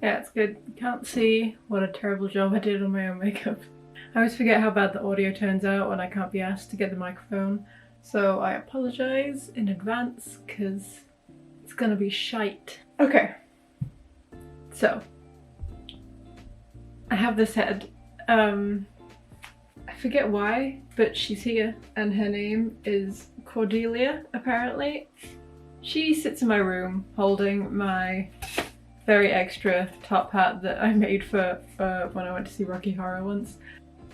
Yeah, it's good. You can't see what a terrible job I did on my own makeup. I always forget how bad the audio turns out when I can't be asked to get the microphone, so I apologise in advance because it's gonna be shite. Okay, so I have this head. I forget why, but she's here and her name is Cordelia, apparently. She sits in my room holding my very extra top hat that I made for when I went to see Rocky Horror once.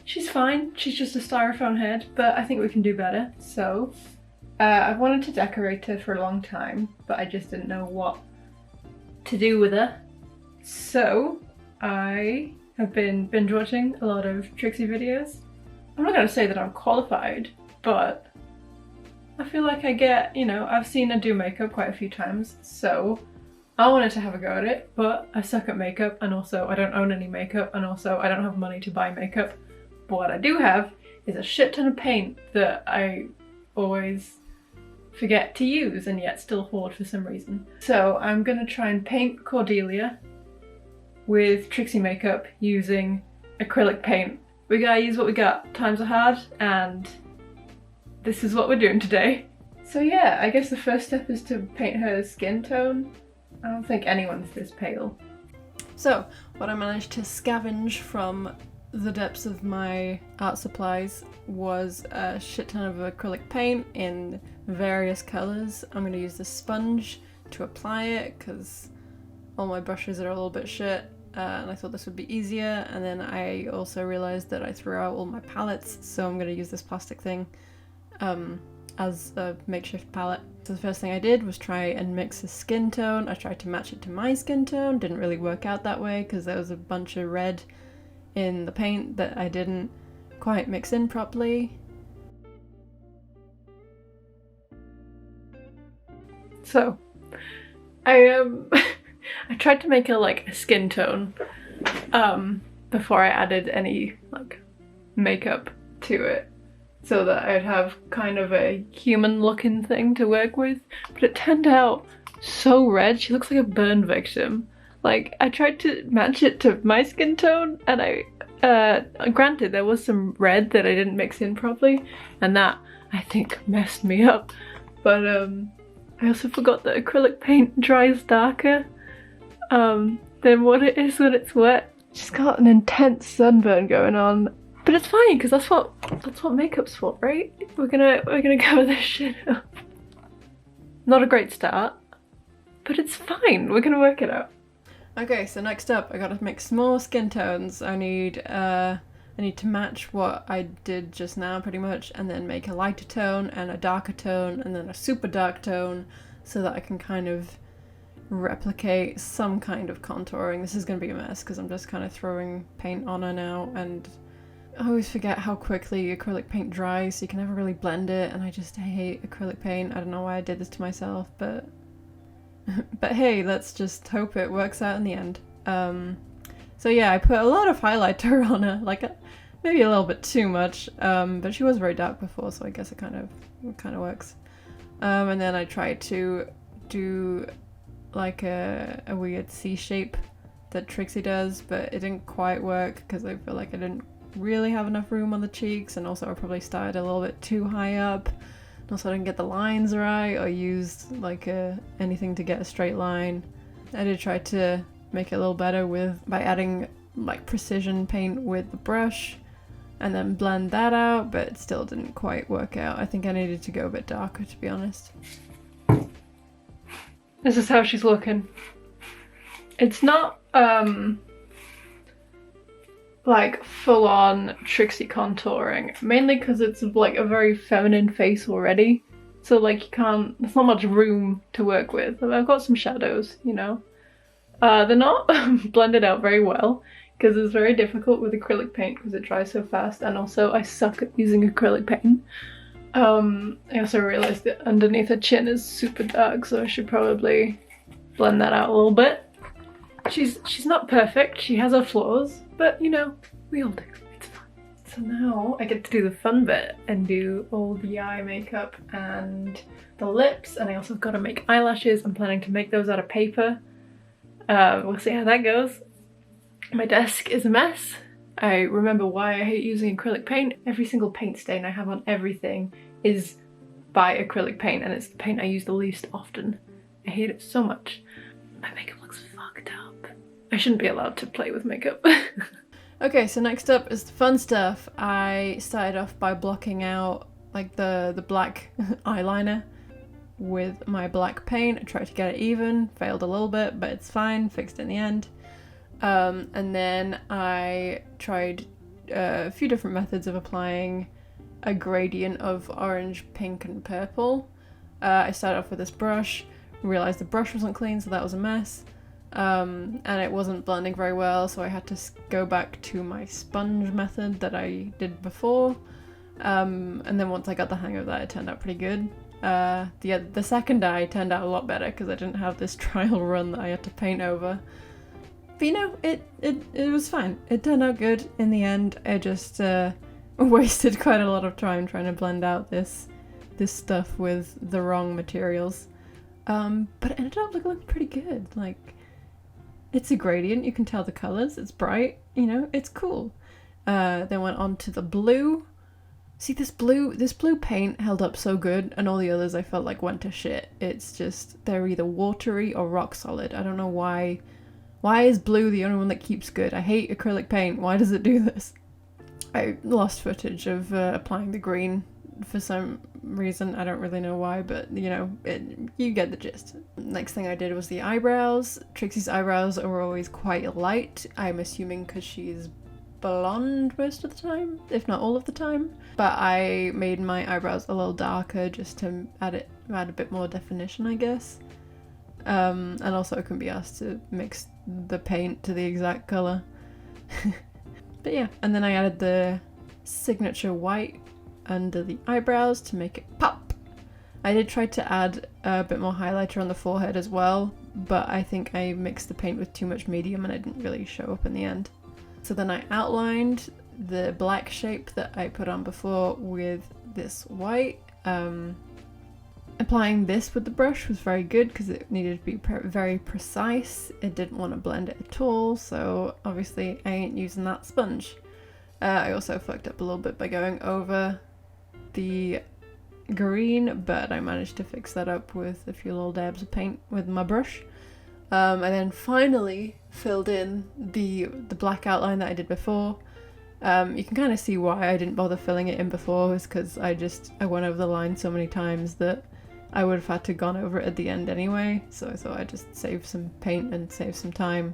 She's fine, she's just a styrofoam head, but I think we can do better. So I've wanted to decorate her for a long time, but I just didn't know what to do with her. So I have been binge watching a lot of Trixie videos. I'm not going to say that I'm qualified, but I feel like I get, you know, I've seen her do makeup quite a few times, so I wanted to have a go at it, but I suck at makeup, and also I don't own any makeup, and also I don't have money to buy makeup. But what I do have is a shit ton of paint that I always forget to use and yet still hoard for some reason. So I'm gonna try and paint Cordelia with Trixie makeup using acrylic paint. We gotta use what we got. Times are hard, and this is what we're doing today. So yeah, I guess the first step is to paint her skin tone. I don't think anyone's this pale. So, what I managed to scavenge from the depths of my art supplies was a shit ton of acrylic paint in various colours. I'm going to use the sponge to apply it because all my brushes are a little bit shit, and I thought this would be easier. And then I also realised that I threw out all my palettes, so I'm going to use this plastic thing as a makeshift palette. So the first thing I did was try and mix a skin tone. I tried to match it to my skin tone, didn't really work out that way because there was a bunch of red in the paint that I didn't quite mix in properly. So I I tried to make a skin tone before I added any like makeup to it, so that I'd have kind of a human looking thing to work with, but it turned out so red. She looks like a burn victim. Like, I tried to match it to my skin tone, and granted there was some red that I didn't mix in properly, and that I think messed me up, but I also forgot that acrylic paint dries darker than what it is when it's wet. She's got an intense sunburn going on. But it's fine, because that's what makeup's for, right? We're gonna cover this shit up. Not a great start, but it's fine. We're gonna work it out. Okay, so next up, I gotta mix more skin tones. I need to match what I did just now, pretty much, and then make a lighter tone and a darker tone, and then a super dark tone, so that I can kind of replicate some kind of contouring. This is gonna be a mess because I'm just kind of throwing paint on her now, and I always forget how quickly acrylic paint dries, so you can never really blend it, and I just hate acrylic paint. I don't know why I did this to myself, but hey, let's just hope it works out in the end. So yeah, I put a lot of highlighter on her, like maybe a little bit too much, but she was very dark before, so I guess it kind of works. And then I tried to do like a weird C shape that Trixie does, but it didn't quite work because I feel like I didn't really have enough room on the cheeks, and also I probably started a little bit too high up, and also I didn't get the lines right or used like anything to get a straight line. I did try to make it a little better by adding like precision paint with the brush and then blend that out, but it still didn't quite work out. I think I needed to go a bit darker, to be honest. This is how she's looking. It's not like full-on Trixie contouring, mainly because it's like a very feminine face already, so like there's not much room to work with. I've got some shadows, you know. They're not blended out very well because it's very difficult with acrylic paint because it dries so fast, and also I suck at using acrylic paint. I also realised that underneath her chin is super dark, so I should probably blend that out a little bit. She's not perfect, she has her flaws, but you know, we all do, it's fun. So now I get to do the fun bit and do all the eye makeup and the lips, and I also got to make eyelashes. I'm planning to make those out of paper. We'll see how that goes. My desk is a mess. I remember why I hate using acrylic paint. Every single paint stain I have on everything is by acrylic paint, and it's the paint I use the least often. I hate it so much. My makeup looks fucked up. I shouldn't be allowed to play with makeup. Okay, so next up is the fun stuff. I started off by blocking out like the black eyeliner with my black paint. I tried to get it even, failed a little bit, but it's fine, fixed in the end. And then I tried a few different methods of applying a gradient of orange, pink, and purple. I started off with this brush, realized the brush wasn't clean, so that was a mess. And it wasn't blending very well, so I had to go back to my sponge method that I did before. And then once I got the hang of that, it turned out pretty good. The second eye turned out a lot better because I didn't have this trial run that I had to paint over. But you know, it was fine. It turned out good in the end. I just wasted quite a lot of time trying to blend out this stuff with the wrong materials. But it ended up looking pretty good. Like, it's a gradient, you can tell the colours, it's bright, you know, it's cool. Then went on to the blue. See, this blue paint held up so good, and all the others I felt like went to shit. It's just, they're either watery or rock solid. I don't know why. Why is blue the only one that keeps good? I hate acrylic paint. Why does it do this? I lost footage of applying the green for some reason. I don't really know why, but you know, you get the gist. Next thing I did was the eyebrows. Trixie's eyebrows are always quite light. I'm assuming because she's blonde most of the time, if not all of the time. But I made my eyebrows a little darker just to add a bit more definition, I guess. And also I couldn't be asked to mix the paint to the exact colour. But yeah, and then I added the signature white under the eyebrows to make it pop. I did try to add a bit more highlighter on the forehead as well, but I think I mixed the paint with too much medium and it didn't really show up in the end. So then I outlined the black shape that I put on before with this white. Applying this with the brush was very good because it needed to be very precise. It didn't want to blend it at all, so obviously I ain't using that sponge. I also fucked up a little bit by going over the green, but I managed to fix that up with a few little dabs of paint with my brush. I then finally filled in the black outline that I did before. You can kind of see why I didn't bother filling it in before, is because I went over the line so many times that I would have had to gone over it at the end anyway, so I thought I'd just save some paint and save some time,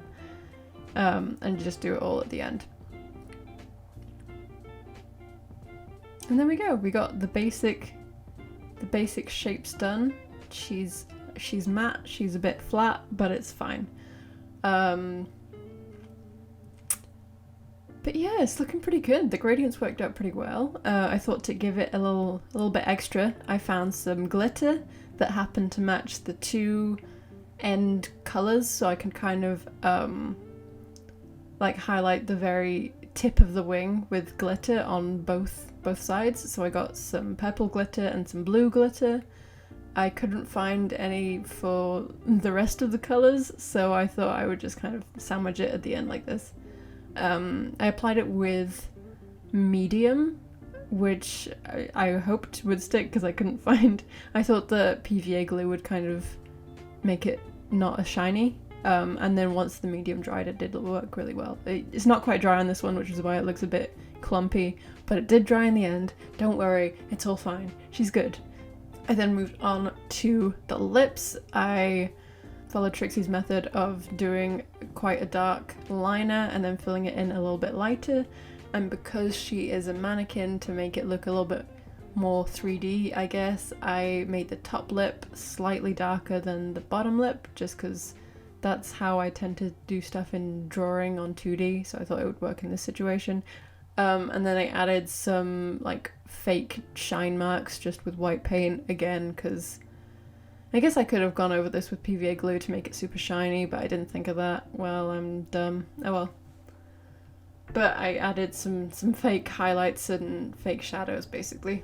and just do it all at the end. And there we go, we got the basic shapes done. She's matte, she's a bit flat, but it's fine. But yeah, it's looking pretty good. The gradients worked out pretty well. I thought to give it a little bit extra, I found some glitter that happened to match the two end colours, so I can kind of like highlight the very tip of the wing with glitter on both sides. So I got some purple glitter and some blue glitter. I couldn't find any for the rest of the colours, so I thought I would just kind of sandwich it at the end like this. I applied it with medium, which I hoped would stick because I couldn't find. I thought the PVA glue would kind of make it not as shiny, and then once the medium dried it did work really well. It's not quite dry on this one, which is why it looks a bit clumpy, but it did dry in the end. Don't worry, it's all fine. She's good. I then moved on to the lips. I followed Trixie's method of doing quite a dark liner and then filling it in a little bit lighter, and because she is a mannequin, to make it look a little bit more 3D, I guess, I made the top lip slightly darker than the bottom lip, just because that's how I tend to do stuff in drawing on 2D, so I thought it would work in this situation. And then I added some like fake shine marks just with white paint again, because I guess I could have gone over this with PVA glue to make it super shiny, but I didn't think of that. Well, I'm dumb. Oh well. But I added some fake highlights and fake shadows, basically.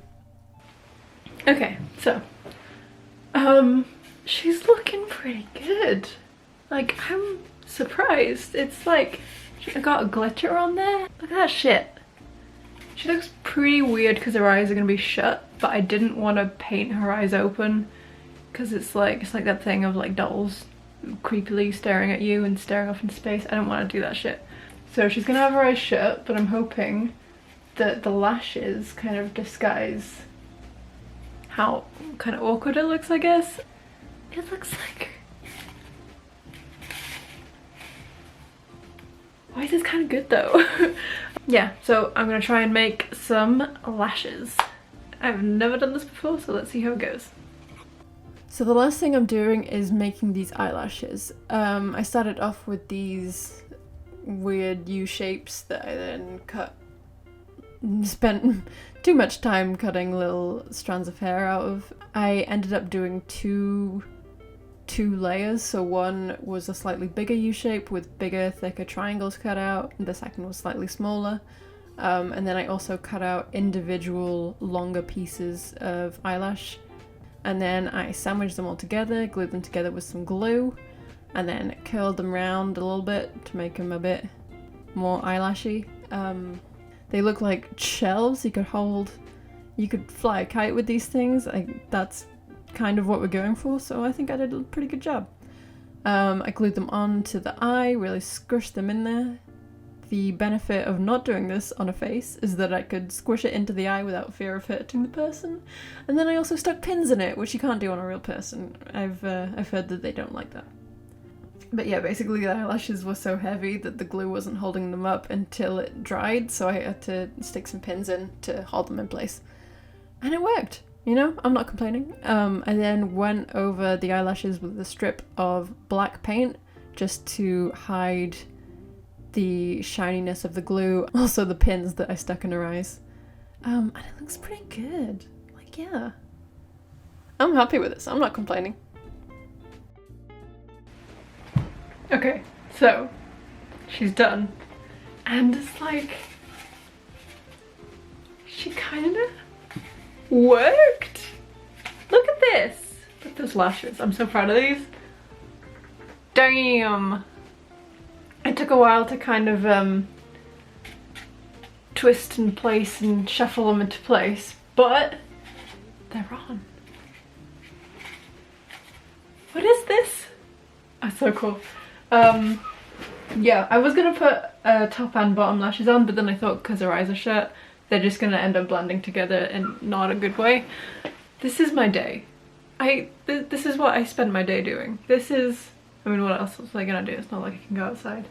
Okay, so she's looking pretty good. Like, I'm surprised. It's like, I got a glitter on there. Look at that shit. She looks pretty weird because her eyes are gonna be shut, but I didn't want to paint her eyes open because it's like that thing of like dolls creepily staring at you and staring off into space. I don't want to do that shit. So she's gonna have her eyes shut, but I'm hoping that the lashes kind of disguise how kind of awkward it looks, I guess. It looks like... Why is this kind of good though? Yeah, so I'm gonna try and make some lashes. I've never done this before, so let's see how it goes. So the last thing I'm doing is making these eyelashes. I started off with these weird U shapes that I then spent too much time cutting little strands of hair out of. I ended up doing two layers, so one was a slightly bigger U shape with bigger, thicker triangles cut out, and the second was slightly smaller. And then I also cut out individual longer pieces of eyelash, and then I sandwiched them all together, glued them together with some glue, and then curled them round a little bit to make them a bit more eyelashy. They look like shelves you could fly a kite with these things. That's kind of what we're going for, so I think I did a pretty good job. I glued them onto the eye, really squished them in there. The benefit of not doing this on a face is that I could squish it into the eye without fear of hurting the person. And then I also stuck pins in it, which you can't do on a real person. I've heard that they don't like that. But yeah, basically the eyelashes were so heavy that the glue wasn't holding them up until it dried, so I had to stick some pins in to hold them in place. And it worked, you know? I'm not complaining. I then went over the eyelashes with a strip of black paint just to hide the shininess of the glue, also the pins that I stuck in her eyes. And it looks pretty good. Like, yeah. I'm happy with this. I'm not complaining. Okay, so she's done, and it's like she kind of worked. Look at this. Look at those lashes. I'm so proud of these. Damn. It took a while to kind of twist and place and shuffle them into place, but they're on. What is this? Oh, so cool. Yeah, I was gonna put top and bottom lashes on, but then I thought because her eyes are shut, they're just gonna end up blending together in not a good way. This is my day. This is what I spend my day doing. This is, I mean, what else was I gonna do? It's not like I can go outside.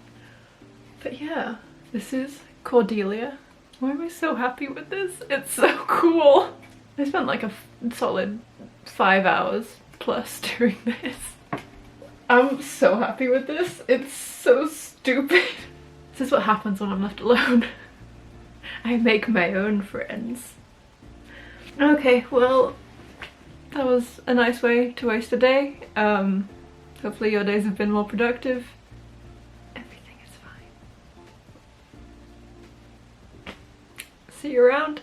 But yeah, this is Cordelia. Why am I so happy with this? It's so cool. I spent like a solid 5 hours plus doing this. I'm so happy with this. It's so stupid. This is what happens when I'm left alone. I make my own friends. Okay, well, that was a nice way to waste a day. Hopefully your days have been more productive. Everything is fine. See you around.